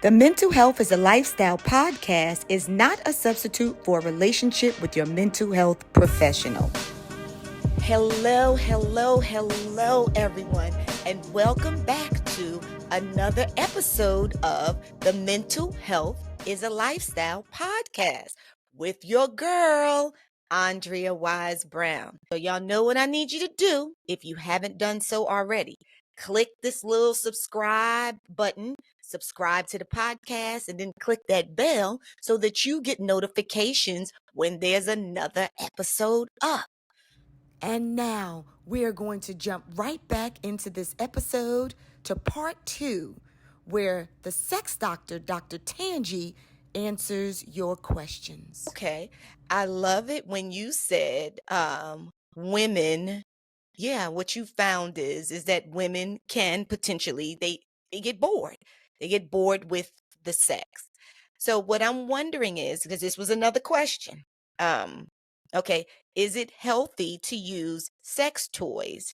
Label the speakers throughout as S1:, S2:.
S1: The Mental Health is a Lifestyle podcast is not a substitute for a relationship with your mental health professional. Hello, everyone, and welcome back to another episode of The Mental Health is a Lifestyle podcast with your girl, Andrea Wise-Brown. So y'all know what I need you to do if you haven't done so already. Click this little subscribe button, subscribe to the podcast, and then click that bell so that you get notifications when there's another episode up. And now we are going to jump right back into this episode to part 2, where the sex doctor, Dr. Tangie, answers your questions. Okay, I love it when you said women. Yeah, what you found is that women can potentially they get bored. They get bored with the sex. So what I'm wondering is, because this was another question. Okay, is it healthy to use sex toys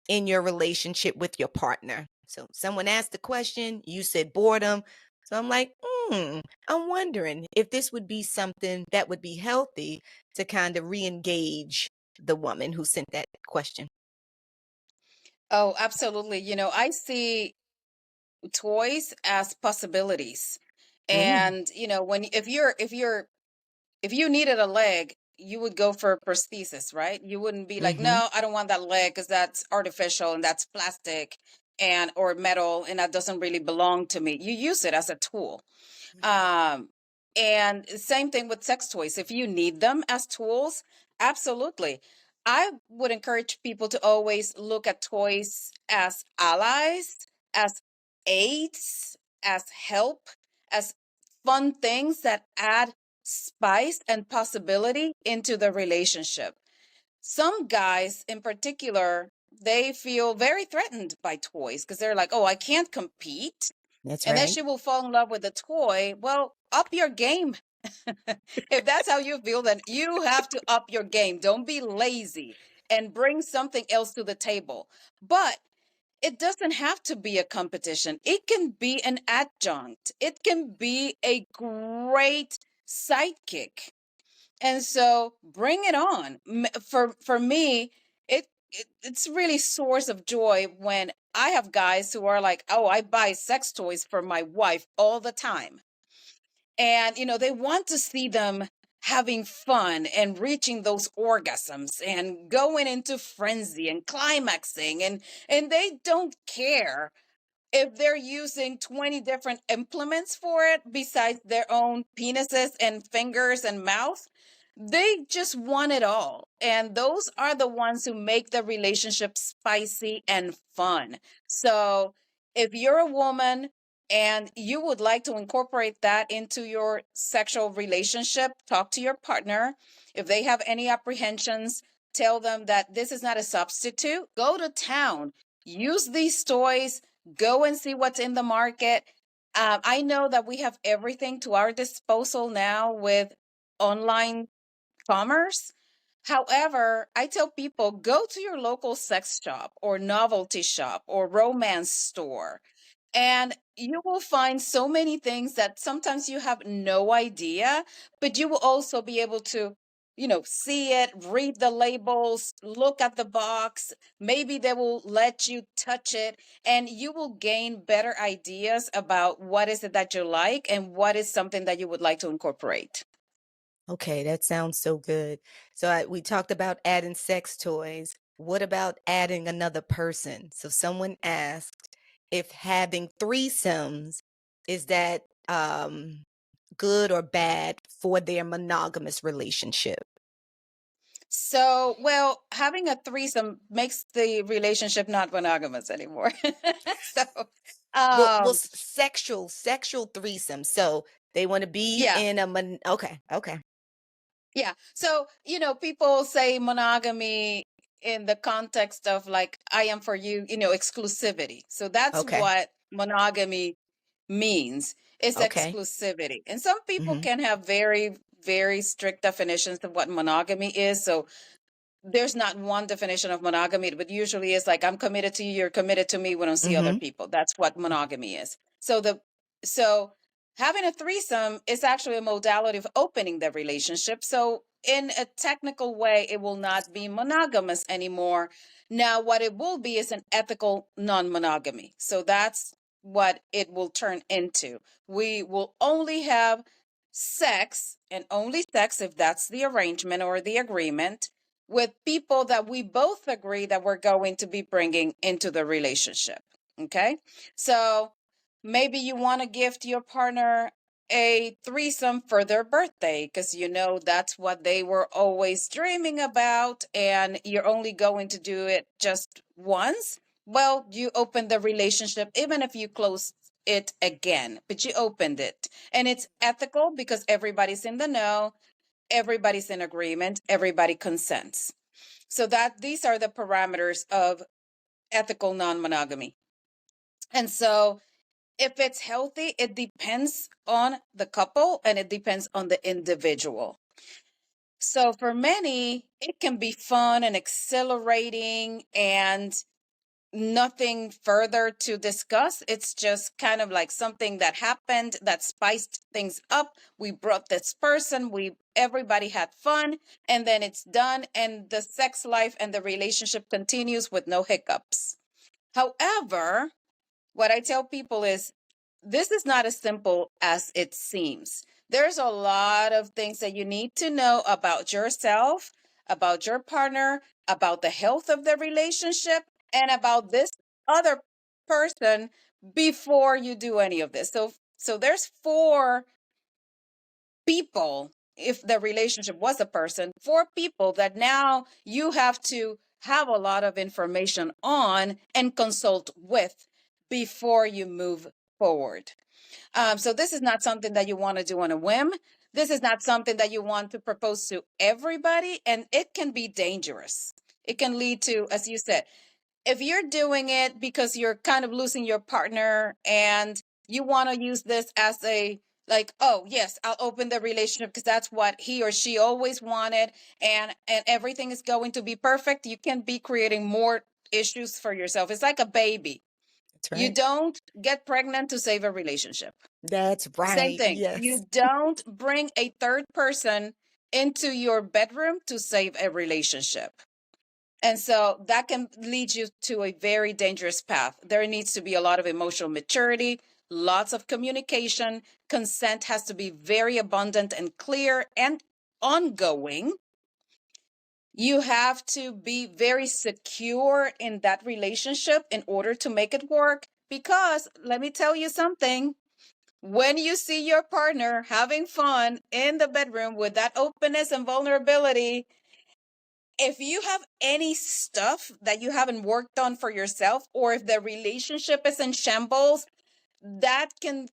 S1: in your relationship with your partner? So someone asked the question, you said boredom. So I'm like, I'm wondering if this would be something that would be healthy to kind of re-engage the woman who sent that question.
S2: Oh, absolutely. I see toys as possibilities. And, when if you needed a leg, you would go for prosthesis, right? You wouldn't be like, no, I don't want that leg because that's artificial and that's plastic and or metal and that doesn't really belong to me. You use it as a tool. And same thing with sex toys. If you need them as tools, absolutely. I would encourage people to always look at toys as allies, as aids, as help, as fun things that add spice and possibility into the relationship. Some guys in particular, they feel very threatened by toys because they're like, oh, I can't compete.
S1: That's
S2: And then
S1: right.
S2: she will fall in love with the toy. Well, up your game. If that's how you feel, then you have to up your game. Don't be lazy and bring something else to the table. But it doesn't have to be a competition. It can be an adjunct. It can be a great sidekick. And so bring it on. For me, it's really source of joy when I have guys who are like, "Oh, I buy sex toys for my wife all the time." And they want to see them having fun and reaching those orgasms and going into frenzy and climaxing and they don't care if they're using 20 different implements for it besides their own penises and fingers and mouth. They just want it all. And those are the ones who make the relationship spicy and fun. So if you're a woman and you would like to incorporate that into your sexual relationship, talk to your partner. If they have any apprehensions, tell them that this is not a substitute. Go to town, use these toys, go and see what's in the market. I know that we have everything to our disposal now with online commerce. However, I tell people go to your local sex shop or novelty shop or romance store, and you will find so many things that sometimes you have no idea, but you will also be able to, see it, read the labels, look at the box. Maybe they will let you touch it, and you will gain better ideas about what is it that you like and what is something that you would like to incorporate.
S1: Okay, that sounds so good. So we talked about adding sex toys. What about adding another person? So someone asked if having threesomes is that good or bad for their monogamous relationship?
S2: So, well, having a threesome makes the relationship not monogamous anymore. So,
S1: Well,
S2: um,
S1: sexual threesome. So they want to be
S2: yeah,
S1: in okay.
S2: yeah. So, people say monogamy in the context of like, I am for you, exclusivity. So that's
S1: Okay.
S2: what monogamy means. It's
S1: Okay.
S2: exclusivity. And some people
S1: Mm-hmm.
S2: can have very, very strict definitions of what monogamy is. So there's not one definition of monogamy, but usually it's like, I'm committed to you, you're committed to me, we don't see other
S1: Mm-hmm.
S2: people. That's what monogamy is. So the So having a threesome is actually a modality of opening the relationship. So in a technical way, it will not be monogamous anymore. Now, what it will be is an ethical non-monogamy. So that's what it will turn into. We will only have sex, and only sex if that's the arrangement or the agreement, with people that we both agree that we're going to be bringing into the relationship. Okay? So maybe you want to gift your partner a threesome for their birthday because you know that's what they were always dreaming about, and you're only going to do it just once. Well, you open the relationship, even if you close it again, but you opened it. And it's ethical because everybody's in the know, everybody's in agreement, everybody consents. So that these are the parameters of ethical non-monogamy. And so if it's healthy, it depends on the couple and it depends on the individual. So for many, it can be fun and exhilarating and nothing further to discuss. It's just kind of like something that happened that spiced things up. We brought this person, everybody had fun, and then it's done, and the sex life and the relationship continues with no hiccups. However, what I tell people is this is not as simple as it seems. There's a lot of things that you need to know about yourself, about your partner, about the health of the relationship, and about this other person before you do any of this. So there's 4 people, if the relationship was a person, 4 people that now you have to have a lot of information on and consult with before you move forward. So this is not something that you want to do on a whim. This is not something that you want to propose to everybody, and it can be dangerous. It can lead to, as you said, if you're doing it because you're kind of losing your partner and you want to use this as a like, oh yes, I'll open the relationship because that's what he or she always wanted, and everything is going to be perfect, you can be creating more issues for yourself. It's like a baby.
S1: That's
S2: You
S1: right.
S2: don't get pregnant to save a relationship.
S1: That's
S2: Same
S1: right.
S2: thing.
S1: Yes.
S2: You don't bring a third person into your bedroom to save a relationship. And so that can lead you to a very dangerous path. There needs to be a lot of emotional maturity, lots of communication. Consent has to be very abundant and clear and ongoing. You have to be very secure in that relationship in order to make it work. Because let me tell you something, when you see your partner having fun in the bedroom with that openness and vulnerability, if you have any stuff that you haven't worked on for yourself, or if the relationship is in shambles, that can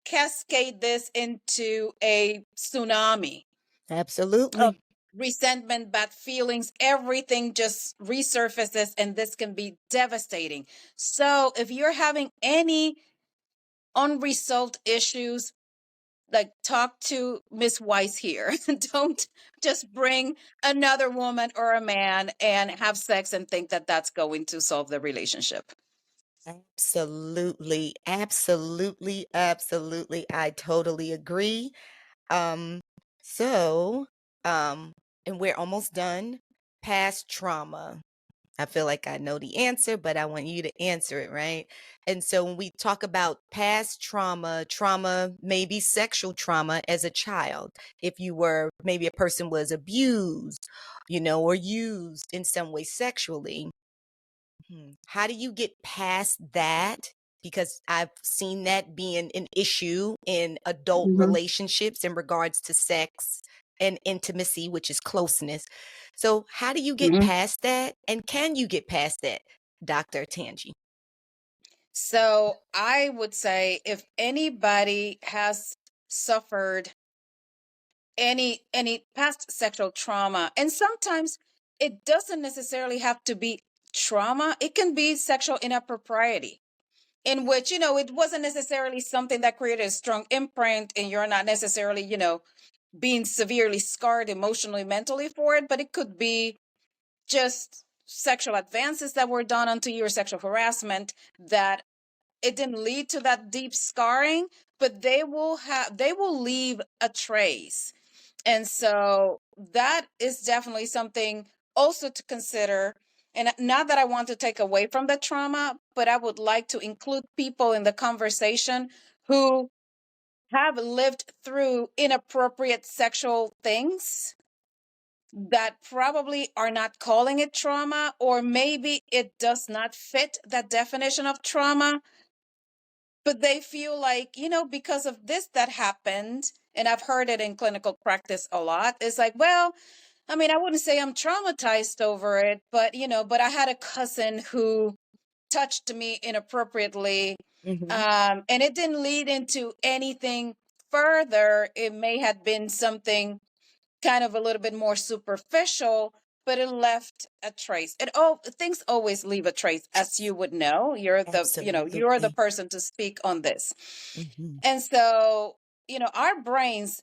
S2: cascade this into a tsunami of
S1: Absolutely.
S2: resentment, bad feelings, everything just resurfaces, and this can be devastating. So if you're having any unresolved issues, like talk to Miss Weiss here. Don't just bring another woman or a man and have sex and think that that's going to solve the relationship.
S1: Absolutely. Absolutely. Absolutely. I totally agree. Um, so, um, and we're almost done. Past trauma. I feel like I know the answer, but I want you to answer it, right? And so when we talk about past trauma, trauma may be sexual trauma as a child. If you were, maybe a person was abused, or used in some way sexually. How do you get past that? Because I've seen that being an issue in adult
S2: Mhm.
S1: relationships in regards to sex and intimacy, which is closeness. So, how do you get
S2: Mhm.
S1: past that? And can you get past that, Dr. Tangi?
S2: So I would say if anybody has suffered any past sexual trauma, and sometimes it doesn't necessarily have to be trauma, it can be sexual inappropriety in which it wasn't necessarily something that created a strong imprint, and you're not necessarily being severely scarred emotionally, mentally for it, but it could be just sexual advances that were done onto you or sexual harassment that it didn't lead to that deep scarring, but they will leave a trace. And so that is definitely something also to consider. And not that I want to take away from the trauma, but I would like to include people in the conversation who have lived through inappropriate sexual things that probably are not calling it trauma, or maybe it does not fit that definition of trauma, but they feel like, because of this that happened, and I've heard it in clinical practice a lot, it's like, well, I mean, I wouldn't say I'm traumatized over it, but I had a cousin who touched me inappropriately,
S1: Mm-hmm.
S2: and it didn't lead into anything further. It may have been something kind of a little bit more superficial, but it left a trace. Things always leave a trace, as you would know. You're the
S1: Absolutely.
S2: person to speak on this.
S1: Mm-hmm.
S2: And so, our brains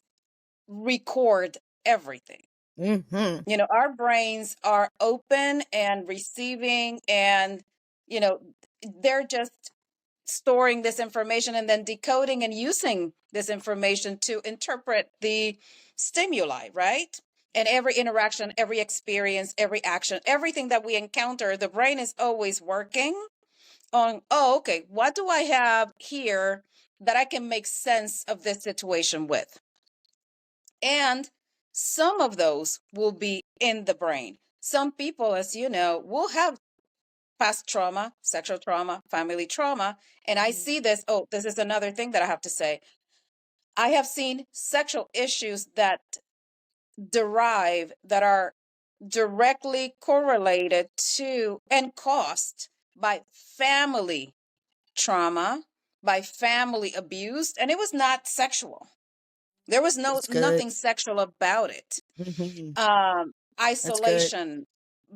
S2: record everything.
S1: Mm-hmm.
S2: Our brains are open and receiving, and, they're just storing this information and then decoding and using this information to interpret the stimuli, right? And every interaction, every experience, every action, everything that we encounter, the brain is always working on, oh, okay, what do I have here that I can make sense of this situation with? And some of those will be in the brain. Some people, as you know, will have past trauma, sexual trauma, family trauma. And I see this. Oh, this is another thing that I have to say. I have seen sexual issues that are directly correlated to and caused by family trauma, by family abuse. And it was not sexual. There was
S1: That's good.
S2: nothing sexual about it.
S1: Mm-hmm. That's good.
S2: Isolation,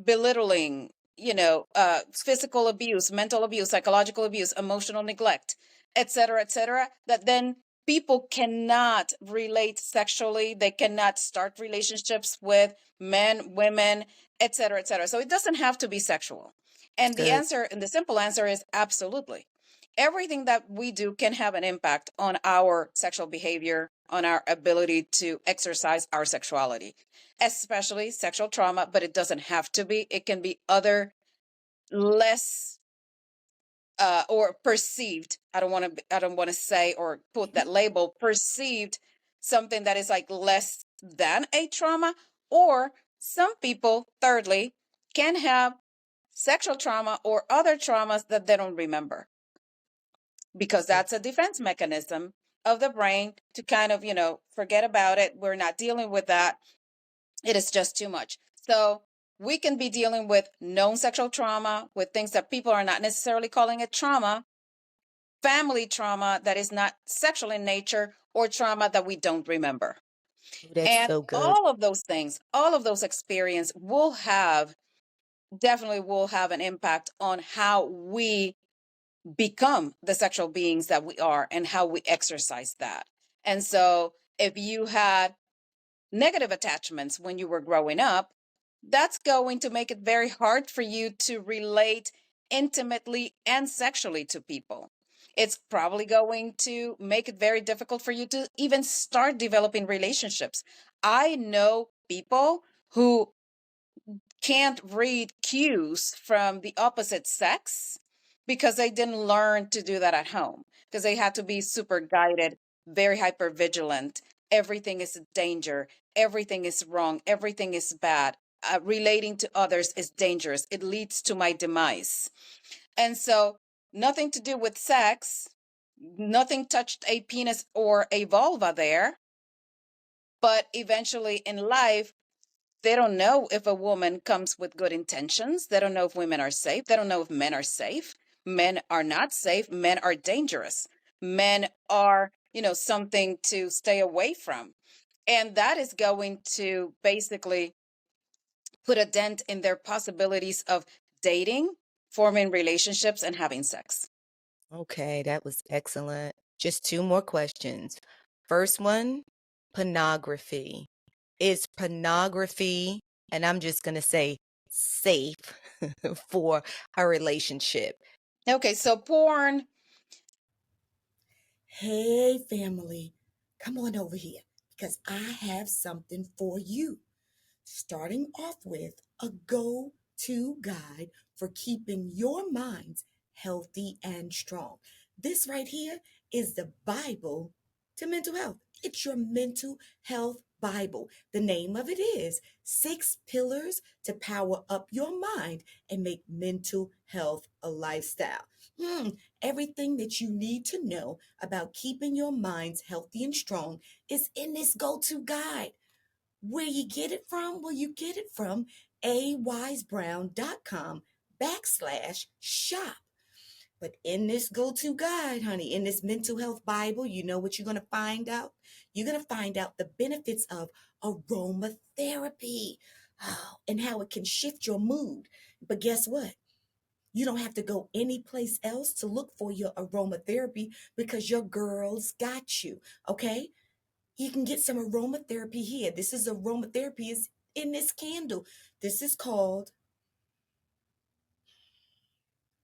S2: belittling, physical abuse, mental abuse, psychological abuse, emotional neglect, et cetera, that then people cannot relate sexually. They cannot start relationships with men, women, et cetera, et cetera. So it doesn't have to be sexual.
S1: That's
S2: And
S1: good.
S2: the simple answer is absolutely. Everything that we do can have an impact on our sexual behavior, on our ability to exercise our sexuality, especially sexual trauma, but it doesn't have to be. It can be other less or perceived. I don't want to say or put that label, perceived, something that is like less than a trauma. Or some people, thirdly, can have sexual trauma or other traumas that they don't remember, because
S1: So,
S2: that's a defense mechanism of the brain to kind of, forget about it. We're not dealing with that. It is just too much. So we can be dealing with known sexual trauma, with things that people are not necessarily calling it trauma, family trauma that is not sexual in nature, or trauma that we don't remember.
S1: that's
S2: And
S1: so good.
S2: all of those things, all of those experiences definitely will have an impact on how we become the sexual beings that we are and how we exercise that. And so if you had negative attachments when you were growing up, that's going to make it very hard for you to relate intimately and sexually to people. It's probably going to make it very difficult for you to even start developing relationships. I know people who can't read cues from the opposite sex because they didn't learn to do that at home, because they had to be super guided, very hyper vigilant. Everything is a danger, everything is wrong, everything is bad. Relating to others is dangerous, it leads to my demise. And so, nothing to do with sex, nothing touched a penis or a vulva there, but eventually in life, they don't know if a woman comes with good intentions. They don't know if women are safe. They don't know if men are safe. Men are not safe. Men are dangerous. Men are, something to stay away from. And that is going to basically put a dent in their possibilities of dating, forming relationships, and having sex.
S1: Okay, that was excellent. Just two more questions. First one, pornography. Is pornography, and I'm just going to say safe for a relationship?
S2: Okay, so porn
S1: Hey, family, come on over here because I have something for you. Starting off with a go to guide for keeping your minds healthy and strong. This right here is the Bible to mental health. It's your mental health Bible. The name of it is Six Pillars to Power Up Your Mind and Make Mental Health a Lifestyle. Hmm, Everything that you need to know about keeping your minds healthy and strong is in this go to guide. Where you get it from? Well, you get it from awisebrown.com/shop. But in this go-to guide, honey, in this mental health Bible, you know what you're going to find out? You're going to find out the benefits of aromatherapy. And how it can shift your mood. But guess what? You don't have to go any place else to look for your aromatherapy because your girls got you. Okay? You can get some aromatherapy here. This is aromatherapy is in this candle. This is called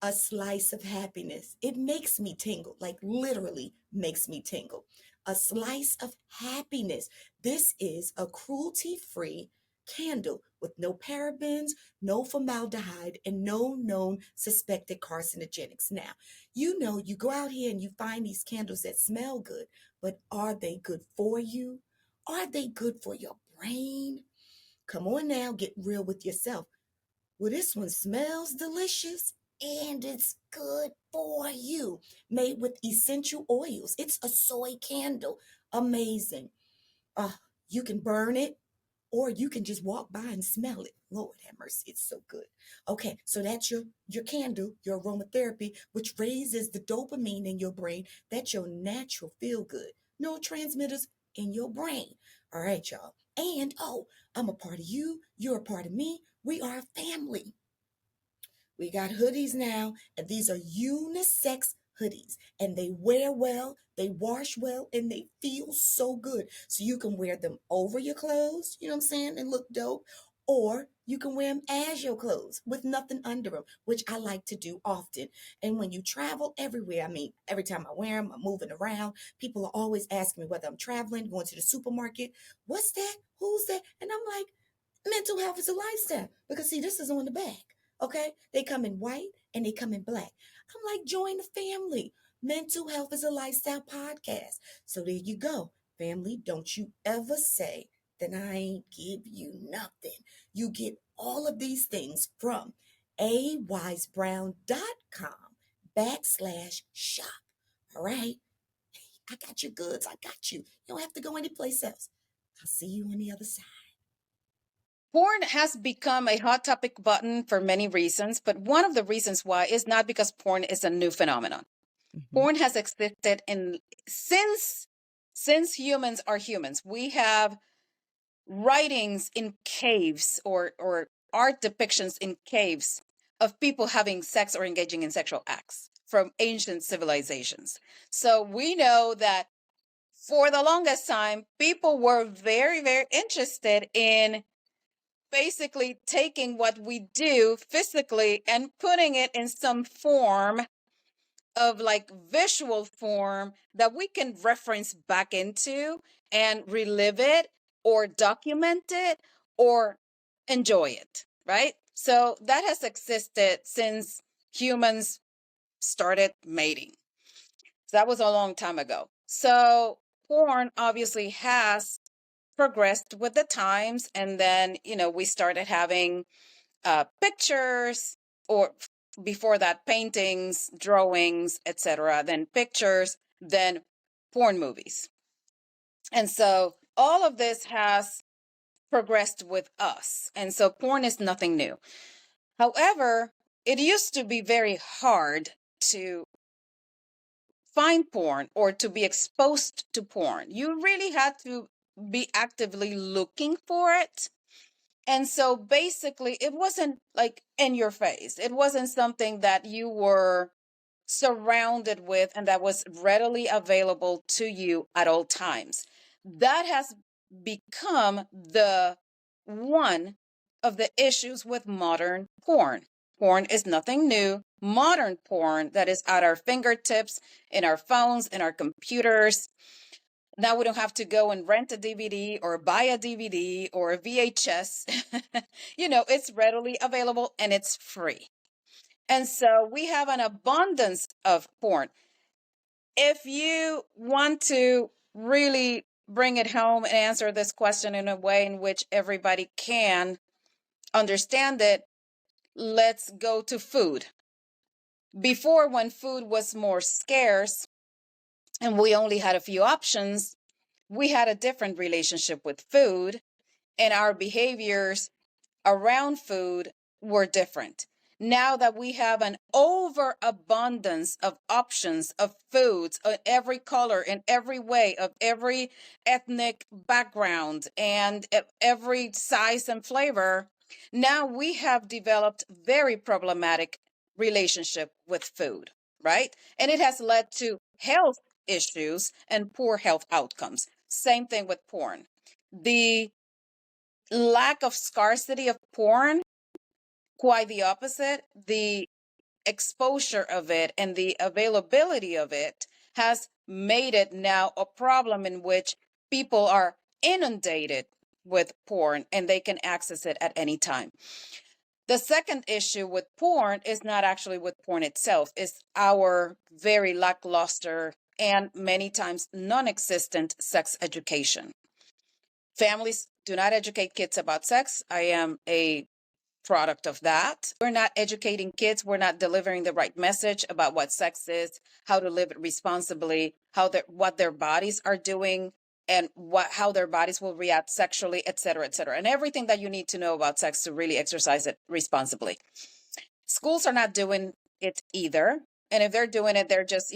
S1: a slice of happiness. It makes me tingle, like literally makes me tingle. A slice of happiness. This is a cruelty-free candle with no parabens, no formaldehyde, and no known suspected carcinogenics. Now, you know, you go out here and you find these candles that smell good, but are they good for you? Are they good for your brain? Come on now, get real with yourself. Well, this one smells delicious and it's good for you. Made with essential oils. It's a soy candle. Amazing. Uh, you can burn it or you can just walk by and smell it. Lord have mercy, it's so good. Okay, so that's your candle, your aromatherapy, which raises the dopamine in your brain. That's your natural feel good neurotransmitters in your brain. All right, y'all. And oh, I'm a part of you. You're a part of me. We are a family. We got hoodies now, and these are unisex hoodies, and they wear well, they wash well, and they feel so good. So you can wear them over your clothes, you know what I'm saying, and look dope, or you can wear them as your clothes with nothing under them, which I like to do often. And when you travel everywhere, I mean, every time I wear them, I'm moving around. People are always asking me whether I'm traveling, going to the supermarket. What's that? Who's that? And I'm like, mental health is a lifestyle. Because see, this is on the back. Okay? They come in white and they come in black. I'm like, join the family. Mental health is a lifestyle podcast. So there you go. Family, don't you ever say that I ain't give you nothing. You get all of these things from awisebrown.com/shop. All right? I got your goods. I got you. You don't have to go anyplace else. I'll see you on the other side.
S2: Porn has become a hot topic button for many reasons, but one of the reasons why is not because porn is a new phenomenon.
S1: Mm-hmm.
S2: Porn has existed in since humans are humans. We have writings in caves or art depictions in caves of people having sex or engaging in sexual acts from ancient civilizations. So we know that for the longest time, people were very, very interested in basically taking what we do physically and putting it in some form of like visual form that we can reference back into and relive it or document it or enjoy it, right? So that has existed since humans started mating. So that was a long time ago. So porn obviously has progressed with the times, and then we started having pictures, or before that paintings, drawings, etc., then pictures, then porn movies. And so all of this has progressed with us, and so porn is nothing new. However, it used to be very hard to find porn or to be exposed to porn. You really had to be actively looking for it. And so basically, it wasn't like in your face. It wasn't something that you were surrounded with and that was readily available to you at all times. That has become the one of the issues with modern porn. Porn is nothing new. Modern porn that is at our fingertips, in our phones, in our computers. Now we don't have to go and rent a DVD or buy a DVD or a VHS. It's readily available and it's free. And so we have an abundance of porn. If you want to really bring it home and answer this question in a way in which everybody can understand it, let's go to food. Before, when food was more scarce and we only had a few options, we had a different relationship with food, and our behaviors around food were different. Now that we have an overabundance of options of foods of every color, in every way, of every ethnic background, and every size and flavor, now we have developed very problematic relationship with food, right? And it has led to health issues and poor health outcomes. Same thing with porn. The lack of scarcity of porn, quite the opposite. The exposure of it and the availability of it has made it now a problem in which people are inundated with porn and they can access it at any time. The second issue with porn is not actually with porn itself, it's our very lackluster and many times non-existent sex education. Families do not educate kids about sex. I am a product of that. We're not educating kids. We're not delivering the right message about what sex is, how to live it responsibly, what their bodies are doing, and how their bodies will react sexually, et cetera, and everything that you need to know about sex to really exercise it responsibly. Schools are not doing it either. And if they're doing it, they're just,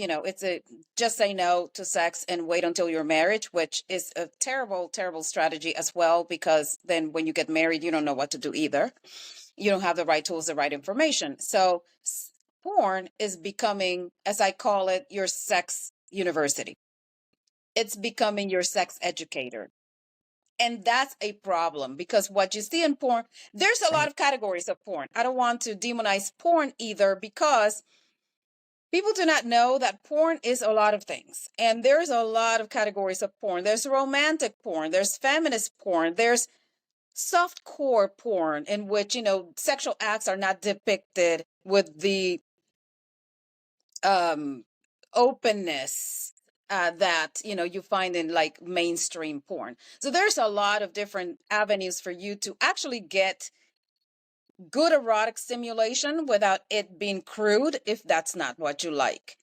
S2: just say no to sex and wait until you're married, which is a terrible, terrible strategy as well, because then when you get married, you don't know what to do either. You don't have the right tools, the right information. So porn is becoming, as I call it, your sex university. It's becoming your sex educator. And that's a problem, because what you see in porn, there's a lot of categories of porn. I don't want to demonize porn either, because people do not know that porn is a lot of things. And there's a lot of categories of porn. There's romantic porn, there's feminist porn, there's softcore porn, in which, sexual acts are not depicted with the openness that you find in like mainstream porn. So there's a lot of different avenues for you to actually get good erotic stimulation without it being crude, if that's not what you like.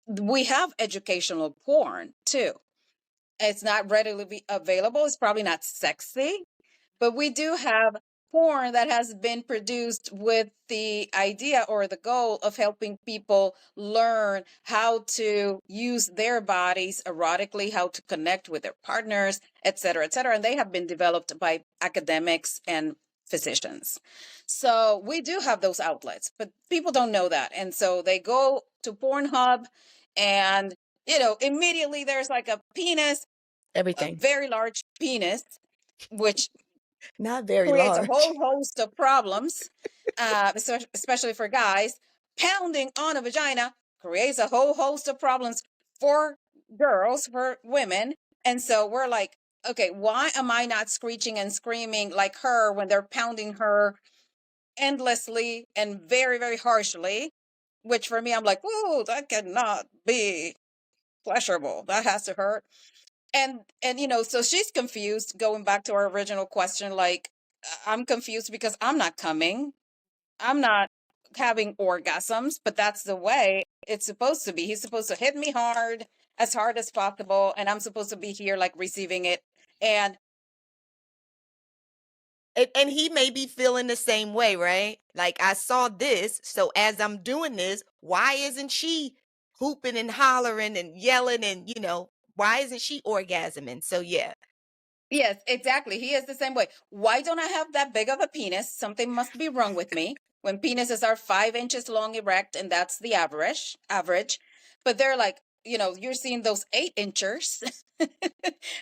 S2: We have educational porn too. It's not readily available. It's probably not sexy, but we do have porn that has been produced with the idea or the goal of helping people learn how to use their bodies erotically, how to connect with their partners, et cetera, et cetera. And they have been developed by academics and physicians. So we do have those outlets, but people don't know that. And so they go to Pornhub and, immediately there's like a penis,
S1: Everything.
S2: a very large penis, which
S1: not very
S2: creates
S1: large.
S2: a whole host of problems, especially for guys. Pounding on a vagina creates a whole host of problems for girls, for women. And so we're like, okay, why am I not screeching and screaming like her when they're pounding her endlessly and very, very harshly? Which for me, I'm like, whoa, that cannot be pleasurable. That has to hurt. And so she's confused, going back to our original question, like, I'm confused because I'm not coming. I'm not having orgasms, but that's the way it's supposed to be. He's supposed to hit me hard as possible, and I'm supposed to be here like receiving it. And
S1: he may be feeling the same way, right? Like, I saw this, so as I'm doing this, why isn't she hooping and hollering and yelling and, why isn't she orgasming? So yeah.
S2: yes, exactly. He is the same way. Why don't I have that big of a penis? Something must be wrong with me. When penises are 5 inches long erect, and that's the average. But they're like, you're seeing those 8 inchers. And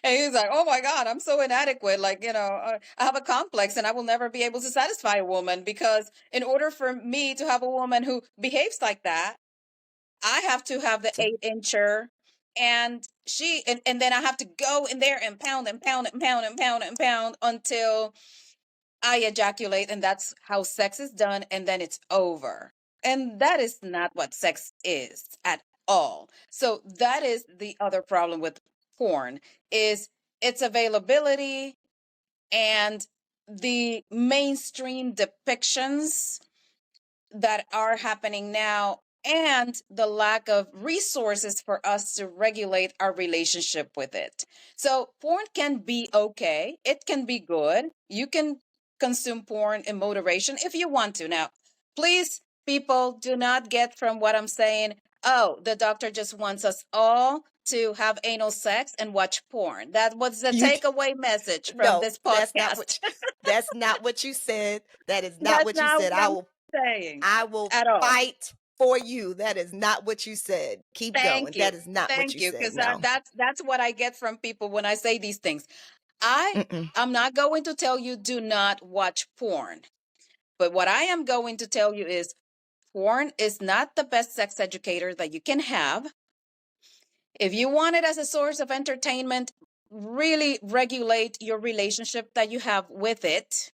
S2: he's like, oh my God, I'm so inadequate. Like, I have a complex and I will never be able to satisfy a woman, because in order for me to have a woman who behaves like that, I have to have the
S1: So
S2: 8 incher, and then I have to go in there and pound and pound and pound and pound and pound until I ejaculate, and that's how sex is done, and then it's over. And that is not what sex is at all. So that is the other problem with porn, is its availability and the mainstream depictions that are happening now, and the lack of resources for us to regulate our relationship with it. So porn can be okay, it can be good. You can consume porn in moderation if you want to. Now, please, people, do not get from what I'm saying, oh, the doctor just wants us all to have anal sex and watch porn. That was the
S1: you
S2: takeaway message from
S1: no,
S2: this podcast.
S1: that's not what you said. That is not
S2: That's
S1: what you
S2: not
S1: said.
S2: what I'm saying
S1: I will
S2: at all.
S1: fight for you. That is not what you said. Keep going.
S2: Thank you.
S1: That is not what
S2: Thank
S1: you
S2: you.
S1: said.
S2: Because
S1: No.
S2: that's what I get from people when I say these things. I
S1: Mm-mm.
S2: am not going to tell you do not watch porn. But what I am going to tell you is porn is not the best sex educator that you can have. If you want it as a source of entertainment, really regulate your relationship that you have with it,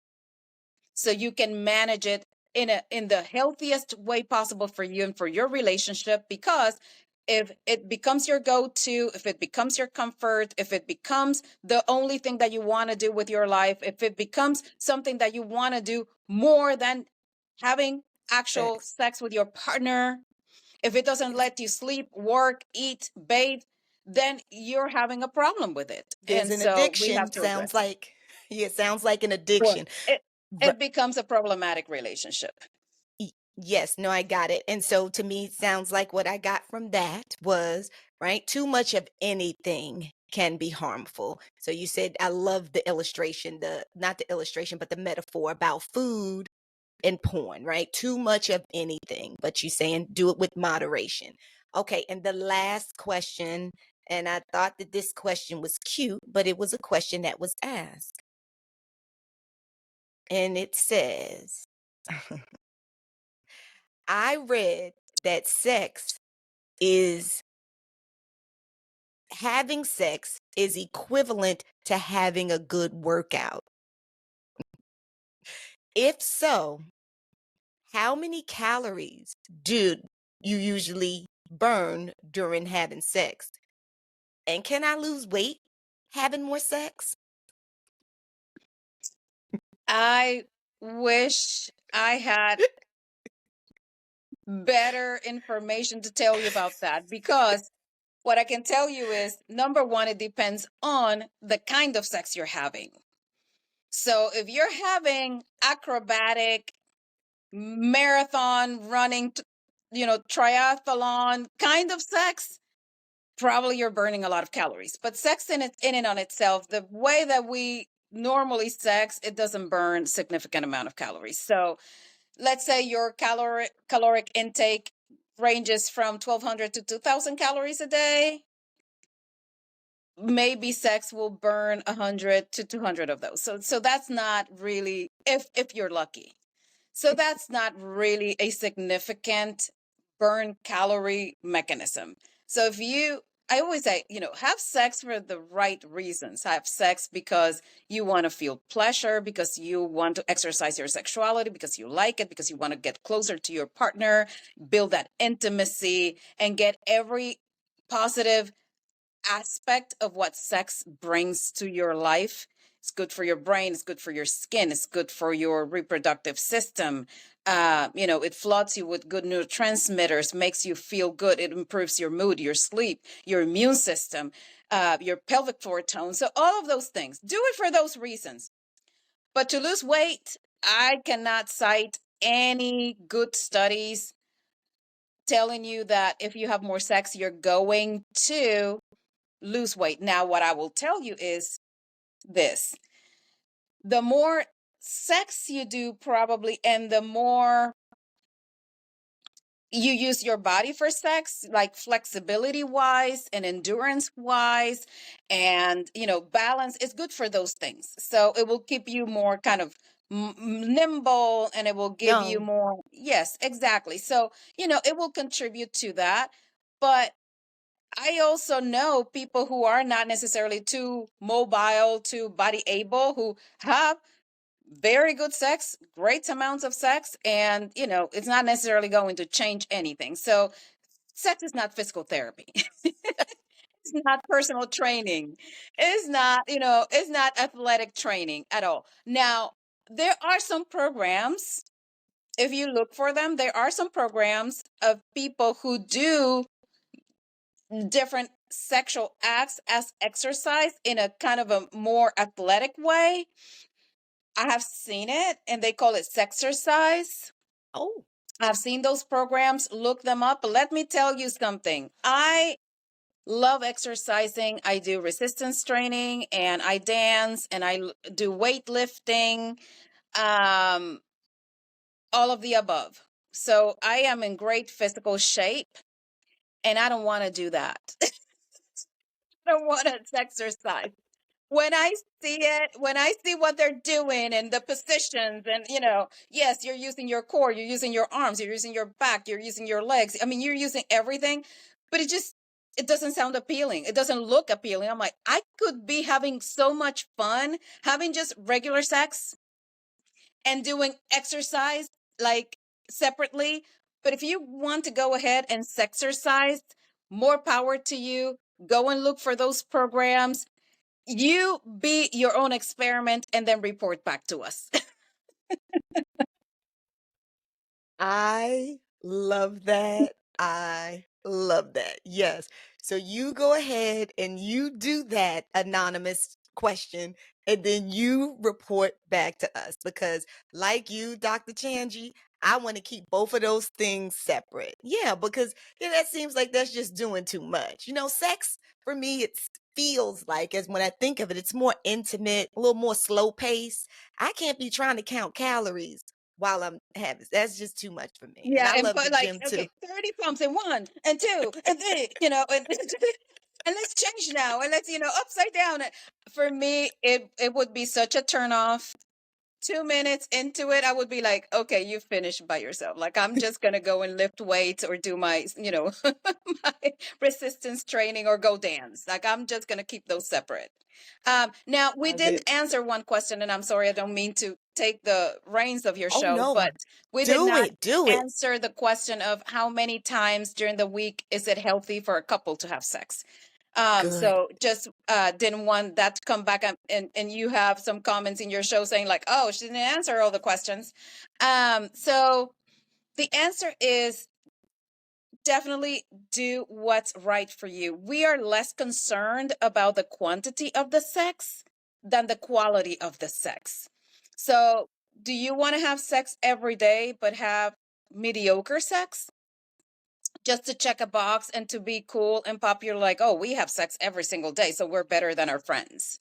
S2: so you can manage it in the healthiest way possible for you and for your relationship. Because if it becomes your go-to, if it becomes your comfort, if it becomes the only thing that you want to do with your life, if it becomes something that you want to do more than having actual
S1: Sex.
S2: sex with your partner, if it doesn't let you sleep, work, eat, bathe, then you're having a problem with it,
S1: There's
S2: and
S1: an
S2: so we have
S1: addiction.
S2: to
S1: Sounds
S2: address it.
S1: like yeah, sounds like an
S2: Well,
S1: addiction.
S2: it becomes a problematic relationship.
S1: Yes, no, I got it. And so to me, it sounds like what I got from that was, right, too much of anything can be harmful. So you said, I love the illustration, not the illustration, but the metaphor about food and porn, right? Too much of anything, but you saying do it with moderation. Okay, and the last question, and I thought that this question was cute, but it was a question that was asked. And it says, I read that is having sex is equivalent to having a good workout. If so, how many calories do you usually burn during having sex? And can I lose weight having more sex?
S2: I wish I had better information to tell you about that, because what I can tell you is, number one, it depends on the kind of sex you're having. So if you're having acrobatic, marathon running, triathlon kind of sex, probably you're burning a lot of calories. But sex in and on itself, the way that we normally sex, it doesn't burn significant amount of calories. So let's say your caloric intake ranges from 1,200 to 2,000 calories a day. Maybe sex will burn 100 to 200 of those. So that's not really, if you're lucky. So that's not really a significant burn calorie mechanism. So I always say, have sex for the right reasons. Have sex because you want to feel pleasure, because you want to exercise your sexuality, because you like it, because you want to get closer to your partner, build that intimacy, and get every positive aspect of what sex brings to your life. It's good for your brain, it's good for your skin, it's good for your reproductive system. It floods you with good neurotransmitters, makes you feel good, it improves your mood, your sleep, your immune system, your pelvic floor tone. So all of those things, do it for those reasons. But to lose weight, I cannot cite any good studies telling you that if you have more sex, you're going to lose weight. Now, what I will tell you is this: the more sex you do, probably, and the more you use your body for sex, like flexibility wise and endurance wise, and balance. It's good for those things. So it will keep you more kind of nimble, and it will give you
S1: Young.
S2: more. Yes, exactly. So it will contribute to that. But I also know people who are not necessarily too mobile, too body able, who have very good sex, great amounts of sex, and it's not necessarily going to change anything. So sex is not physical therapy. It's not personal training. It's not athletic training at all. Now, there are some programs, if you look for them, there are some programs of people who do different sexual acts as exercise in a kind of a more athletic way. I have seen it, and they call it sexercise.
S1: Oh,
S2: I've seen those programs, look them up. But let me tell you something. I love exercising. I do resistance training, and I dance, and I do weightlifting, um, all of the above. So I am in great physical shape, and I don't want to do that. I don't want to exercise. When I see it, when I see what they're doing and the positions, and yes, you're using your core, you're using your arms, you're using your back, you're using your legs. I mean, you're using everything, but it doesn't sound appealing. It doesn't look appealing. I'm like, I could be having so much fun having just regular sex and doing exercise like separately. But if you want to go ahead and sexercise, more power to you. Go and look for those programs. You be your own experiment and then report back to us.
S1: I love that. I love that. Yes. So you go ahead and you do that anonymous question, and then you report back to us because, like you, Dr. Chanji, I want to keep both of those things separate. Yeah, because that seems like that's just doing too much. Sex for me, it feels like, as when I think of it, it's more intimate, a little more slow pace. I can't be trying to count calories while I'm having, that's just too much for me. And
S2: Yeah,
S1: I
S2: and
S1: love the
S2: put like,
S1: gym too.
S2: okay, 30 pumps in 1 and 2 and 3, and and let's change now, and let's upside down. For me, it would be such a turn off. 2 minutes into it, I would be like, okay, you finished by yourself. Like, I'm just gonna go and lift weights or do my, my resistance training or go dance. Like, I'm just gonna keep those separate. Now we
S1: Love
S2: did
S1: it.
S2: answer one question, and I'm sorry, I don't mean to take the reins of your
S1: Oh
S2: show,
S1: no.
S2: but we did
S1: Do
S2: not
S1: it. Do it.
S2: answer the question of how many times during the week is it healthy for a couple to have sex.
S1: Good.
S2: So just didn't want that to come back, and you have some comments in your show saying like, oh, she didn't answer all the questions. So the answer is definitely do what's right for you. We are less concerned about the quantity of the sex than the quality of the sex. So do you want to have sex every day but have mediocre sex just to check a box and to be cool and popular, like, oh, we have sex every single day, so we're better than our friends?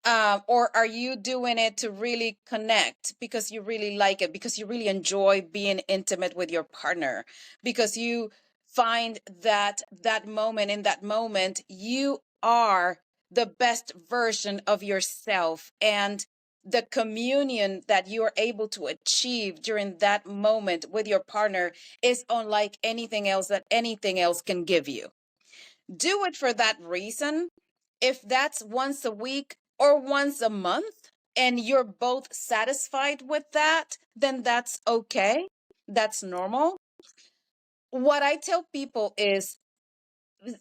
S2: Or are you doing it to really connect because you really like it, because you really enjoy being intimate with your partner, because you find that in that moment, you are the best version of yourself, and the communion that you are able to achieve during that moment with your partner is unlike anything else that anything else can give you. Do it for that reason. If that's once a week or once a month and you're both satisfied with that, then that's okay. That's normal. What I tell people is,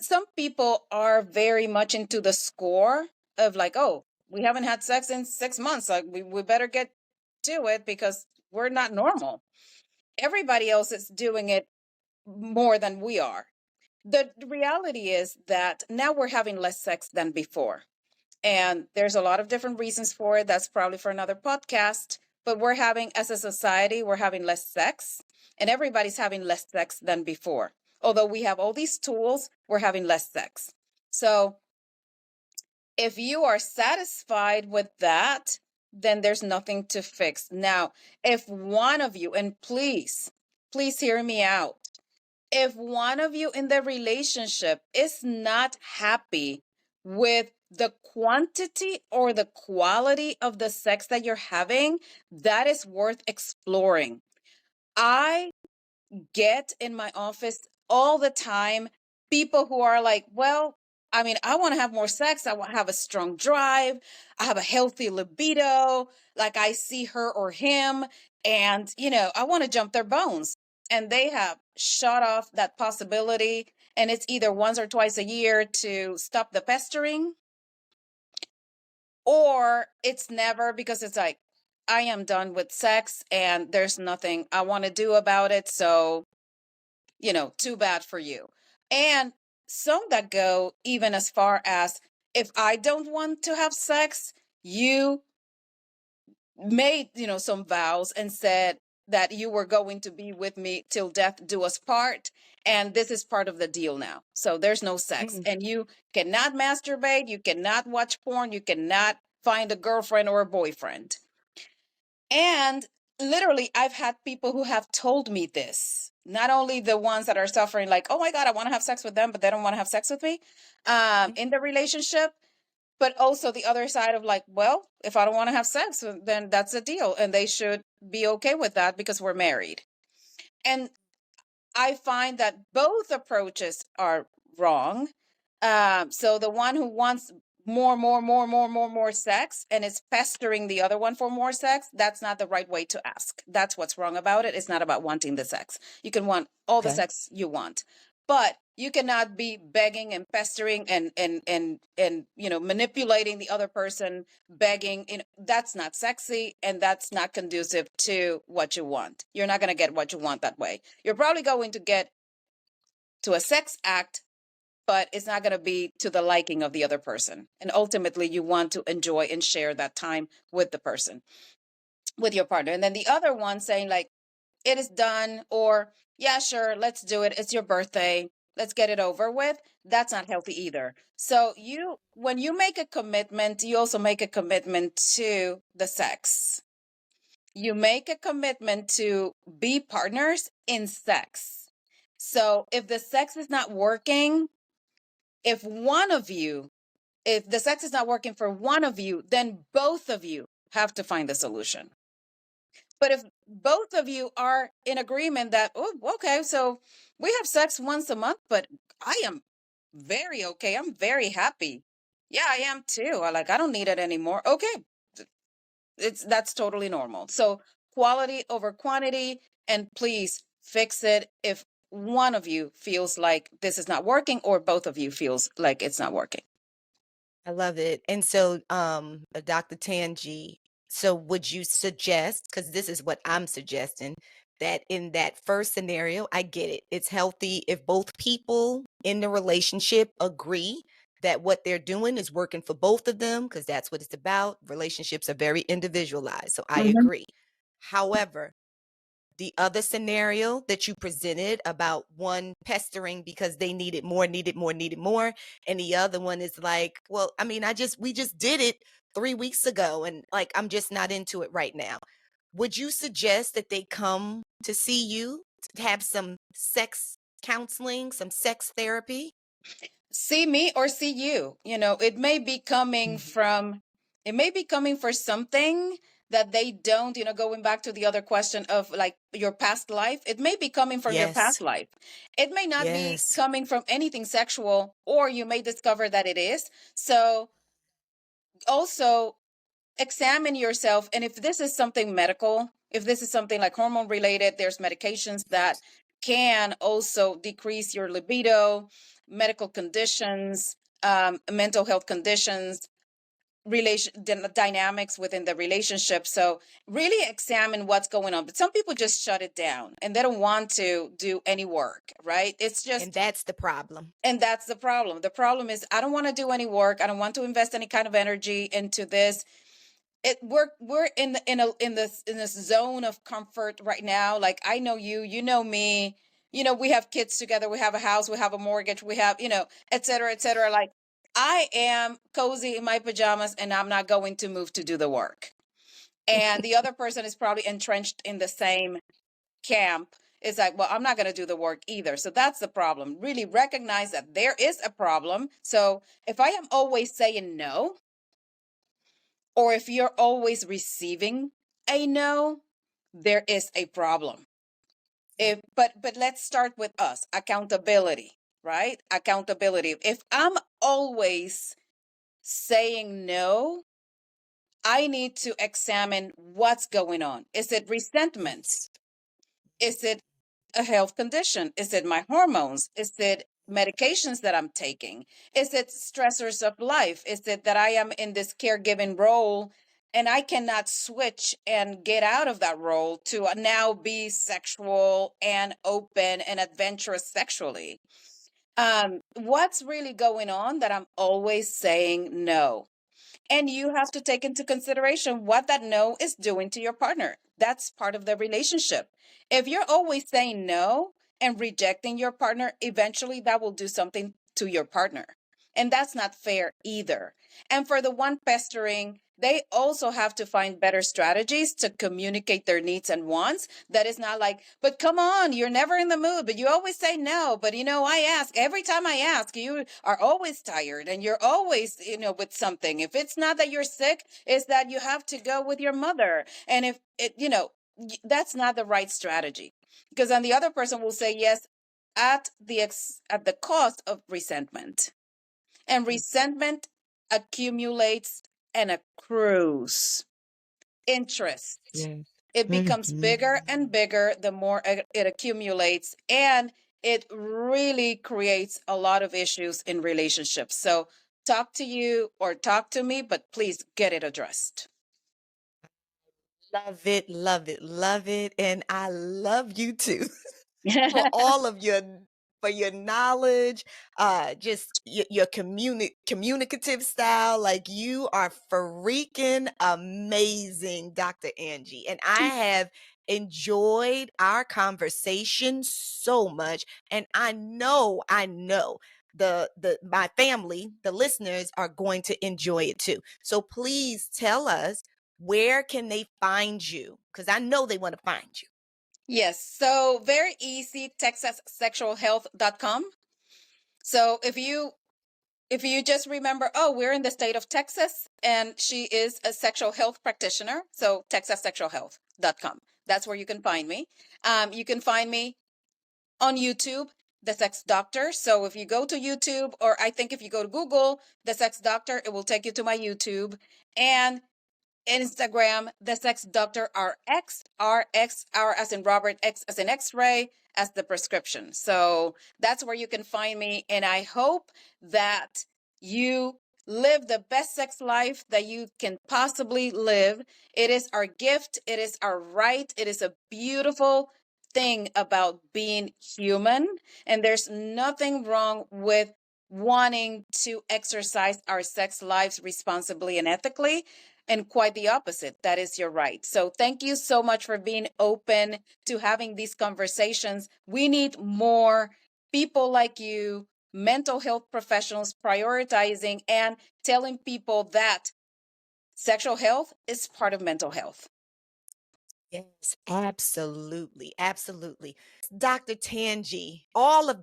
S2: some people are very much into the score of like, oh, we haven't had sex in 6 months. Like, we better get to it because we're not normal. Everybody else is doing it more than we are. The reality is that now we're having less sex than before. And there's a lot of different reasons for it. That's probably for another podcast. But we're having, as a society, we're having less sex, and everybody's having less sex than before. Although we have all these tools, we're having less sex. So if you are satisfied with that, then there's nothing to fix. Now, if one of you, and please, please hear me out. If one of you in the relationship is not happy with the quantity or the quality of the sex that you're having, that is worth exploring. I get in my office all the time people who are like, well, I mean, I want to have more sex. I want to have a strong drive. I have a healthy libido. Like I see her or him, and, I want to jump their bones. And they have shut off that possibility. And it's either once or twice a year to stop the pestering, or it's never, because it's like, I am done with sex and there's nothing I want to do about it. So too bad for you. And some that go even as far as, if I don't want to have sex, you made, some vows and said that you were going to be with me till death do us part. And this is part of the deal now. So there's no sex.
S1: Mm.
S2: And you cannot masturbate. You cannot watch porn. You cannot find a girlfriend or a boyfriend. And literally, I've had people who have told me this. Not only the ones that are suffering, like, oh my God, I want to have sex with them, but they don't want to have sex with me in the relationship, but also the other side of like, well, if I don't want to have sex, then that's a deal. And they should be okay with that because we're married. And I find that both approaches are wrong. So the one who wants more sex and is pestering the other one for more sex, that's not the right way to ask. That's what's wrong about it. It's not about wanting the sex. You can want all the
S1: Okay.
S2: sex you want, but you cannot be begging and pestering and manipulating the other person, begging. That's not sexy, and that's not conducive to what you want. You're not going to get what you want that way. You're probably going to get to a sex act, but it's not going to be to the liking of the other person. And ultimately, you want to enjoy and share that time with the person, with your partner. And then the other one saying, like, it is done, or, yeah, sure, let's do it. It's your birthday. Let's get it over with. That's not healthy either. So when you make a commitment, you also make a commitment to the sex. You make a commitment to be partners in sex. So if the sex is not working, if the sex is not working for one of you, then both of you have to find the solution. But if both of you are in agreement that, oh, okay, so we have sex once a month, but I am very okay. I'm very happy. Yeah, I am too. I don't need it anymore. Okay. That's totally normal. So quality over quantity, and please fix it if one of you feels like this is not working, or both of you feels like it's not working.
S1: I love it. And so, Dr. Tangi, so would you suggest, because this is what I'm suggesting, that in that first scenario, I get it. It's healthy if both people in the relationship agree that what they're doing is working for both of them, because that's what it's about. Relationships are very individualized. So I
S2: Mhm.
S1: agree. However, the other scenario that you presented about one pestering because they needed more, needed more, needed more, and the other one is like, well, I mean, we just did it 3 weeks ago, and like, I'm just not into it right now. Would you suggest that they come to see you to have some sex counseling, some sex therapy?
S2: See me or see you. It may be coming
S1: Mhm.
S2: from, it may be coming for something that they don't, going back to the other question of like your past life, it may be coming from your
S1: Yes,
S2: past life. It may not be
S1: yes.
S2: coming from anything sexual, or you may discover that it is. So also examine yourself. And if this is something medical, if this is something like hormone related, there's medications that can also decrease your libido, medical conditions, mental health conditions, dynamics within the relationship. So really examine what's going on. But some people just shut it down and they don't want to do any work, right? It's
S1: And
S2: just,
S1: that's the problem.
S2: and that's the problem. The problem is, I don't want to do any work. I don't want to invest any kind of energy into this. We're in this zone of comfort right now. Like, I know you, you know me, we have kids together, we have a house, we have a mortgage, we have, et cetera, et cetera. Like, I am cozy in my pajamas and I'm not going to move to do the work. And the other person is probably entrenched in the same camp, it's like, well, I'm not going to do the work either. So that's the problem. Really recognize that there is a problem. So if I am always saying no, or if you're always receiving a no, there is a problem. But let's start with us. Accountability, right? Accountability. If I'm always saying no, I need to examine what's going on. Is it resentment?
S1: Yes.
S2: Is it a health condition? Is it my hormones? Is it medications that I'm taking? Is it stressors of life? Is it that I am in this caregiving role and I cannot switch and get out of that role to now be sexual and open and adventurous sexually? What's really going on that I'm always saying no? And you have to take into consideration what that no is doing to your partner. That's part of the relationship. If you're always saying no and rejecting your partner, eventually that will do something to your partner. And that's not fair either. And for the one pestering, they also have to find better strategies to communicate their needs and wants. That is not like, but come on, you're never in the mood, but you always say no. But I ask every time I ask, you are always tired and you're always, with something. If it's not that you're sick, it's that you have to go with your mother. And if it, that's not the right strategy, because then the other person will say yes at the cost of resentment. And resentment accumulates and accrues interest.
S1: Yes.
S2: It becomes
S1: Mhm.
S2: bigger and bigger the more it accumulates, and it really creates a lot of issues in relationships. So talk to you or talk to me, but please get it addressed.
S1: Love it, love it, love it, and I love you too. For all of your for your knowledge, just your communicative style. Like you are freaking amazing, Dr. Angie. And I have enjoyed our conversation so much. And I know the my family, the listeners are going to enjoy it too. So please tell us, where can they find you? Because I know they want to find you.
S2: Yes, so very easy, texassexualhealth.com. So if you just remember, oh, we're in the state of Texas and she is a sexual health practitioner, so texassexualhealth.com. That's where you can find me. You can find me on YouTube, The Sex Doctor. So if you go to YouTube, or I think if you go to Google, The Sex Doctor, it will take you to my YouTube. And Instagram, The Sex Doctor RX, R as in Robert, X as in X-ray, as the prescription. So that's where you can find me. And I hope that you live the best sex life that you can possibly live. It is our gift. It is our right. It is a beautiful thing about being human. And there's nothing wrong with wanting to exercise our sex lives responsibly and ethically. And quite the opposite. That is your right. So thank you so much for being open to having these conversations. We need more people like you, mental health professionals, prioritizing and telling people that sexual health is part of mental health.
S1: Yes, absolutely, absolutely. Dr. Tangie, all of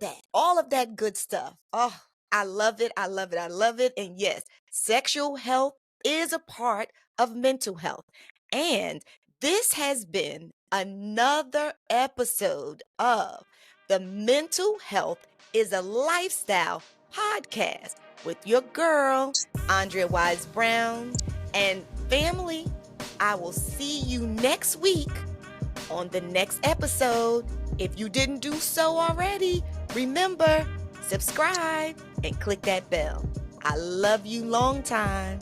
S1: that good stuff. Oh, I love it, I love it, I love it. And yes, sexual health is a part of mental health. And this has been another episode of the Mental Health is a Lifestyle podcast with your girl, Andrea Wise-Brown, and family. I will see you next week on the next episode. If you didn't do so already, remember, subscribe and click that bell. I love you long time.